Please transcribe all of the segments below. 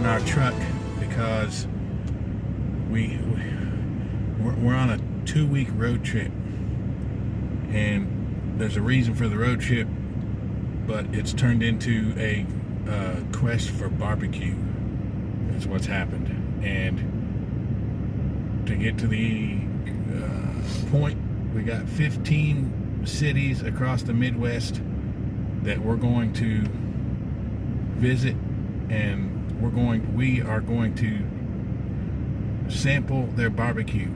in our truck because we're on a 2-week road trip, and there's a reason for the road trip, but it's turned into a quest for barbecue. That's what's happened. And to get to the point, we got 15 cities across the Midwest that we're going to visit, and we are going to sample their barbecue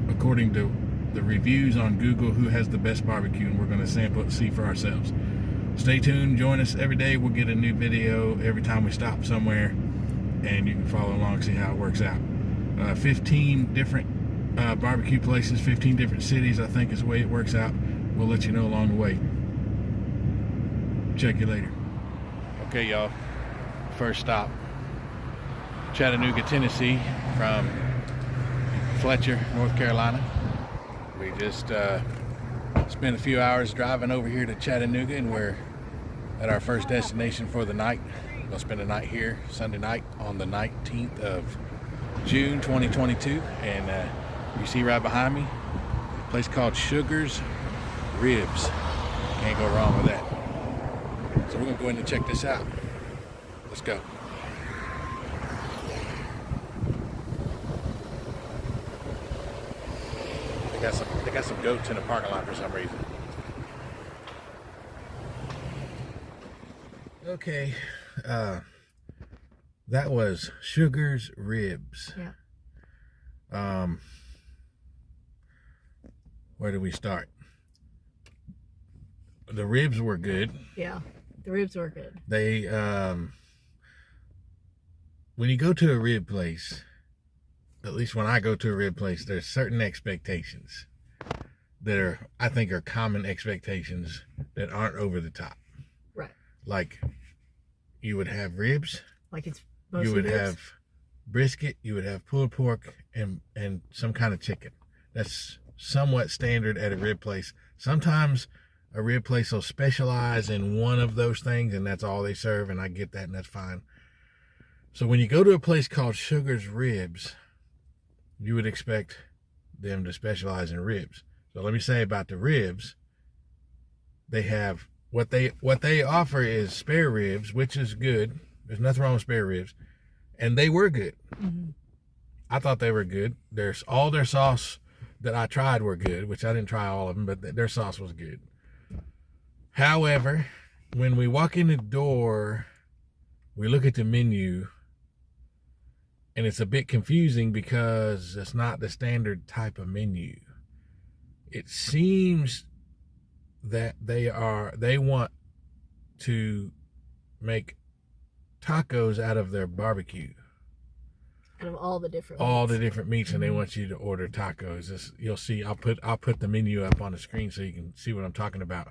according to the reviews on Google, who has the best barbecue, and we're going to sample it, see for ourselves. Stay tuned, join us every day. We'll get a new video every time we stop somewhere, and you can follow along, see how it works out. 15 different barbecue places, 15 different cities, I think is the way it works out. We'll let you know along the way. Check you later. Okay, y'all. First stop, Chattanooga, Tennessee, from Fletcher, North Carolina. We just spent a few hours driving over here to Chattanooga, and we're at our first destination for the night. We're gonna spend a night here Sunday night on the 19th of June 2022, and you see right behind me a place called Sugar's Ribs. Can't go wrong with that. So we're gonna go in and check this out. Let's go. They got some goats in the parking lot for some reason. Okay, that was Sugar's Ribs. Yeah. Where do we start? The ribs were good. Yeah, the ribs were good. They, when you go to a rib place, at least when I go to a rib place, there's certain expectations that I think are common expectations that aren't over the top. Right. Like, you would have ribs. Like it's mostly you would ribs. have brisket. You would have pulled pork and some kind of chicken. That's somewhat standard at a rib place. Sometimes a rib place will specialize in one of those things, and that's all they serve, and I get that, and that's fine. So when you go to a place called Sugar's Ribs, you would expect them to specialize in ribs. So let me say about the ribs, they have what they offer is spare ribs, which is good. There's nothing wrong with spare ribs, and they were good. Mm-hmm. I thought they were good. All their sauce that I tried were good, which I didn't try all of them, but their sauce was good. However, when we walk in the door, we look at the menu, and it's a bit confusing because it's not the standard type of menu. It seems that they want to make tacos out of their barbecue. Out of all the different meats, and they want you to order tacos. You'll see, I'll put the menu up on the screen so you can see what I'm talking about.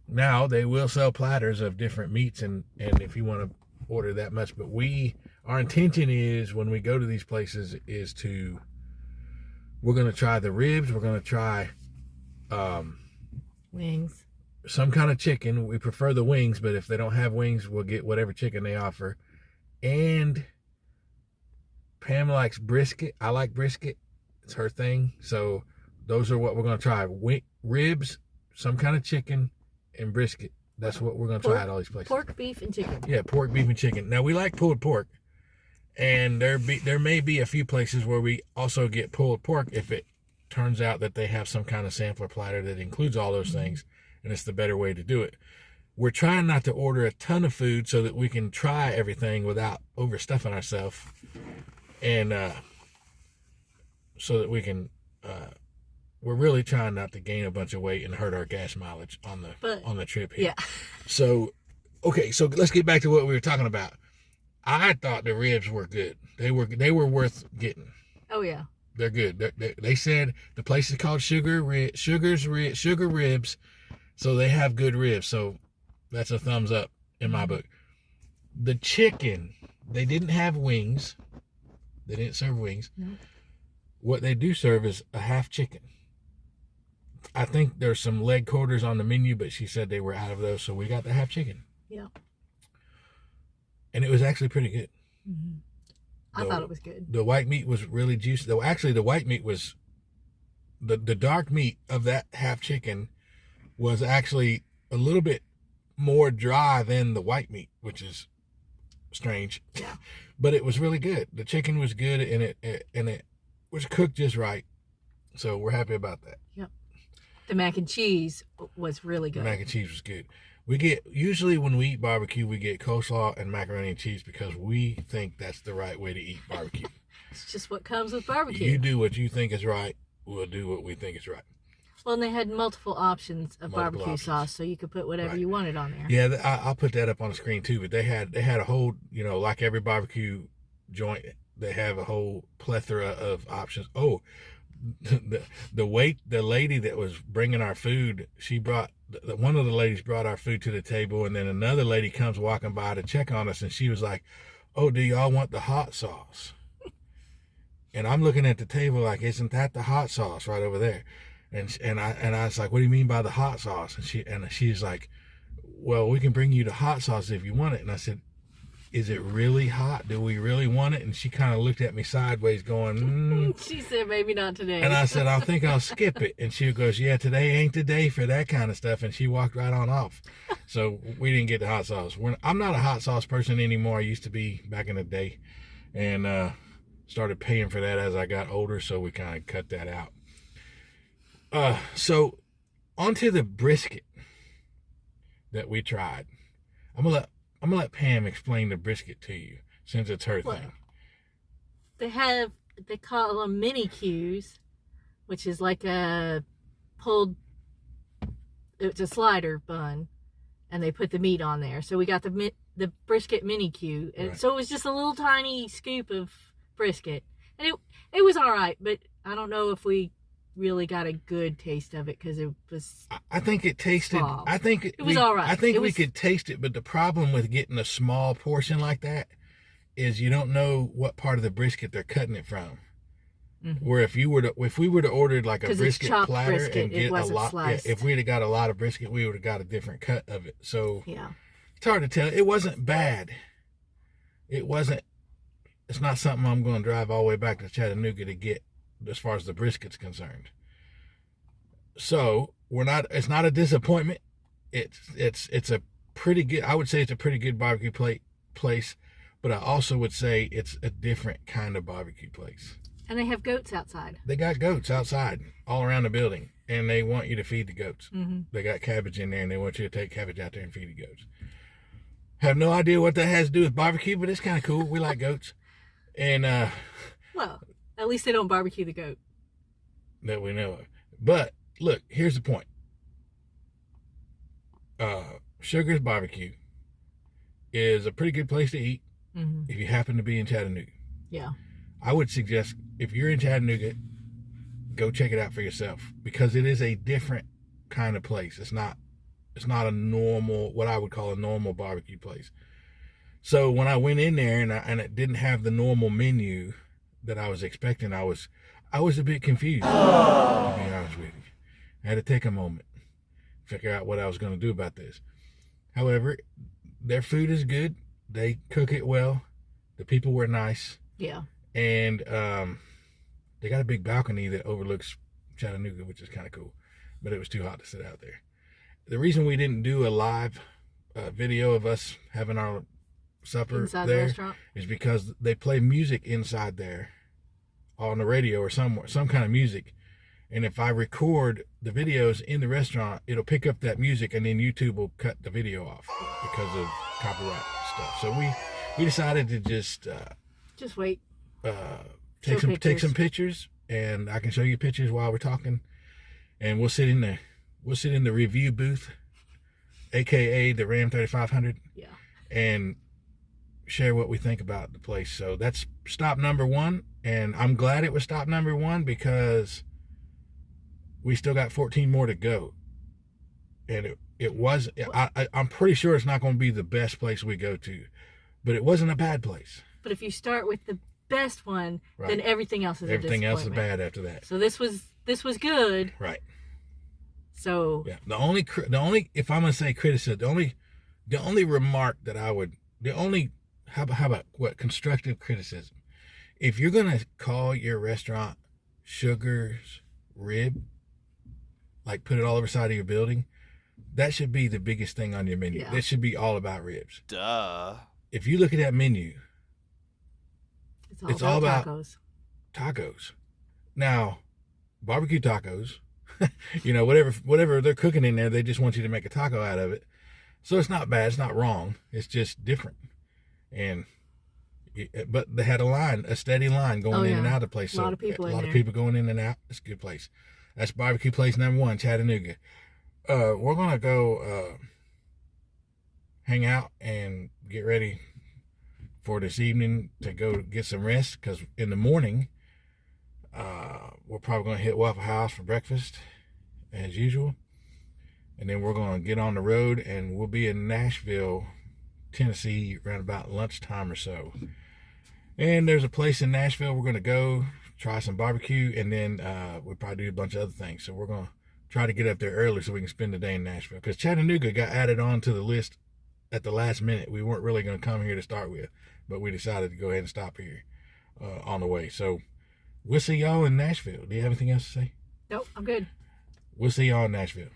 Now, they will sell platters of different meats, and if you want to order that much, but our intention is, when we go to these places, we're going to try the ribs, we're going to try wings, some kind of chicken. We prefer the wings, but if they don't have wings, we'll get whatever chicken they offer. And Pam likes brisket. I like brisket. It's her thing. So those are what we're going to try. Ribs, some kind of chicken, and brisket. That's what we're going to try at all these places. Pork, beef, and chicken. Yeah, pork, beef, and chicken. Now, we like pulled pork. And there may be a few places where we also get pulled pork if it turns out that they have some kind of sampler platter that includes all those things, and it's the better way to do it. We're trying not to order a ton of food so that we can try everything without overstuffing ourselves, and so that we can we're really trying not to gain a bunch of weight and hurt our gas mileage on the trip here. Yeah. So, okay, so let's get back to what we were talking about. I thought the ribs were good. They were worth getting. Oh yeah. They're good. They said the place is called Sugar Ribs, so they have good ribs. So that's a thumbs up in my book. The chicken, they didn't have wings. They didn't serve wings. No. What they do serve is a half chicken. I think there's some leg quarters on the menu, but she said they were out of those, so we got the half chicken. Yeah. And it was actually pretty good. Mm-hmm. I thought it was good. The white meat was really juicy. Though actually, the white meat was the dark meat of that half chicken was actually a little bit more dry than the white meat, which is strange. Yeah. But it was really good. The chicken was good, and it was cooked just right. So we're happy about that. Yep. The mac and cheese was really good. The mac and cheese was good. We get, usually when we eat barbecue, we get coleslaw and macaroni and cheese because we think that's the right way to eat barbecue. It's just what comes with barbecue. You do what you think is right. We'll do what we think is right. Well, and they had multiple options of barbecue sauce, so you could put whatever you wanted on there. Yeah, I'll put that up on the screen too. But they had a whole, like every barbecue joint, they have a whole plethora of options. Oh, the lady that was bringing our food, she brought, one of the ladies brought our food to the table, and then another lady comes walking by to check on us, and she was like, "Oh, do y'all want the hot sauce?" And I'm looking at the table like, "Isn't that the hot sauce right over there?" And I was like, "What do you mean by the hot sauce?" And she's like, "Well, we can bring you the hot sauce if you want it." And I said, "Is it really hot? Do we really want it?" And she kind of looked at me sideways going, She said, "Maybe not today." And I said, "I think I'll skip it." And she goes, "Yeah, today ain't the day for that kind of stuff." And she walked right on off. So we didn't get the hot sauce. I'm not a hot sauce person anymore. I used to be back in the day, and started paying for that as I got older. So we kind of cut that out. So onto the brisket that we tried. I'm gonna let Pam explain the brisket to you since it's her thing. They call them mini Qs, which is like it's a slider bun, and they put the meat on there. So we got the brisket mini Q, and Right. so it was just a little tiny scoop of brisket, and it was all right, but I don't know if we really got a good taste of it because it was. I think it tasted. Small. I think it was all right. I think we could taste it, but the problem with getting a small portion like that is you don't know what part of the brisket they're cutting it from. Mm-hmm. Where if we would have ordered like a brisket platter brisket, and get a lot, if we'd have got a lot of brisket, we would have got a different cut of it. So yeah, it's hard to tell. It wasn't bad. It's not something I'm going to drive all the way back to Chattanooga to get as far as the brisket's concerned. So it's not a disappointment. It's a pretty good, I would say it's a pretty good barbecue place, but I also would say it's a different kind of barbecue place. And they have goats outside. They got goats outside all around the building, and they want you to feed the goats. Mm-hmm. They got cabbage in there, and they want you to take cabbage out there and feed the goats. Have no idea what that has to do with barbecue, but it's kind of cool. We like goats. And well, at least they don't barbecue the goat that we know of. But look, here's the point. Sugar's Barbecue is a pretty good place to eat if you happen to be in Chattanooga. Yeah. I would suggest if you're in Chattanooga, go check it out for yourself because it is a different kind of place. It's not a normal, what I would call a normal barbecue place. So when I went in there and it didn't have the normal menu that I was expecting, I was a bit confused, to be honest with you. I had to take a moment, figure out what I was going to do about this. However, their food is good. They cook it well. The people were nice. Yeah. And they got a big balcony that overlooks Chattanooga, which is kind of cool. But it was too hot to sit out there. The reason we didn't do a live video of us having our supper inside there is because they play music inside there on the radio or some kind of music. And if I record the videos in the restaurant, it'll pick up that music and then YouTube will cut the video off because of copyright stuff. So we decided to just wait. Take some pictures, and I can show you pictures while we're talking. And we'll sit in the review booth, aka the Ram 3500. Yeah. And share what we think about the place. So that's stop number 1, and I'm glad it was stop number 1 because we still got 14 more to go. And I'm pretty sure it's not going to be the best place we go to, but it wasn't a bad place. But if you start with the best one, right, then everything else is everything else is bad after that. So this was good. Right. So yeah, the only if I'm going to say criticism, the only remark that the only how about what? Constructive criticism. If you're going to call your restaurant Sugar's Rib, like put it all over the side of your building, that should be the biggest thing on your menu. Yeah. That should be all about ribs. Duh. If you look at that menu, It's all about tacos. Tacos. Now, barbecue tacos, you know, whatever they're cooking in there, they just want you to make a taco out of it. So it's not bad. It's not wrong. It's just different. But they had a steady line going in and out of the place. A lot of people in there. People going in and out. It's a good place. That's barbecue place number 1, Chattanooga. We're going to go hang out and get ready for this evening to go get some rest, because in the morning, we're probably going to hit Waffle House for breakfast as usual. And then we're going to get on the road, and we'll be in Nashville, Tennessee around about lunchtime or so. And there's a place in Nashville we're going to go try some barbecue, and then we'll probably do a bunch of other things. So we're going to try to get up there early so we can spend the day in Nashville, because Chattanooga got added on to the list at the last minute. We weren't really going to come here to start with, but we decided to go ahead and stop here on the way. So we'll see y'all in Nashville. Do you have anything else to say? Nope, I'm good. We'll see y'all in Nashville.